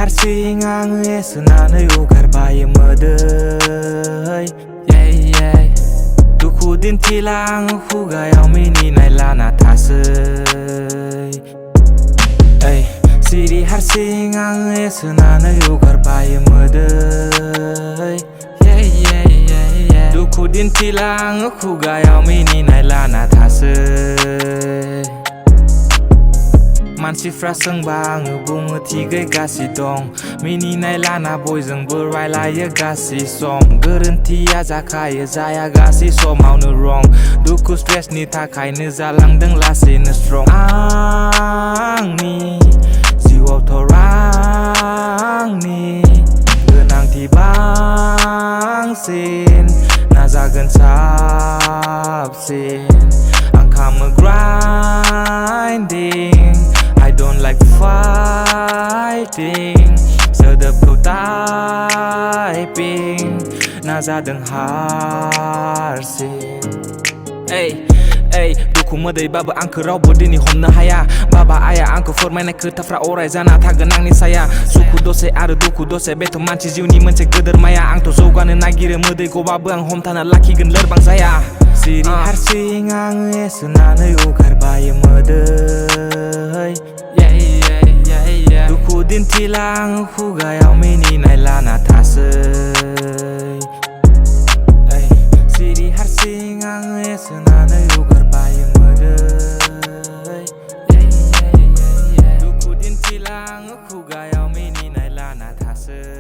हारसिं आङो एसोनानै हगारबायो मोदै दुखु दिन्थिला आङो खुगायाव मिनिनाय लाना थासै सिरि हारसिं आङो एसोनानै हगारबायो मोदै दुखु दिन्थिला आङो खुगायाव मिनिनाय लाना थासै मानसिफ्रा सोंबा आङो बुङो थिगै गासि दं मिनिनाय लाना बयजोंबो रायलायो गासि सम गोरोन्थिया जाखायो जाया गासि समावनो रं दुखु स्ट्रेसनि थाखायनो जालांदों लासैनो स्ट्रं आंनि जिउआवथ' रांनि गोनांथि बांसिन नाजागोन साबसिन आं खामो grinding I don't like fighting सोदोबखौ typing नाजादों हारसिं दुखु मोदैबाबो आंखौ रावबो दिनै हमनो हाया बाबा आइया आंखौ फोरमायनाय खोथाफ्रा अराय जाना थागोन आंनि साया सुखु दसे आरो दुखु दसे बेथ' मानसि जिउनि मोनसे गोदोर माया आंथ' जौगानो नागिरो मोदैखौबाबो आं हमथाना लाखिगोन लोरबां जाया सिरि हारसिं आङो एसोनानै हगारबायो मोदै दुखु दिन्थिला आङो खुगायाव मिनिनाय लाना थासै सिरि हारसिं आङो एसोनानै हगारबायो मोदै दुखु दिन्थिला आङो खुगायाव मिनिनाय लाना थासै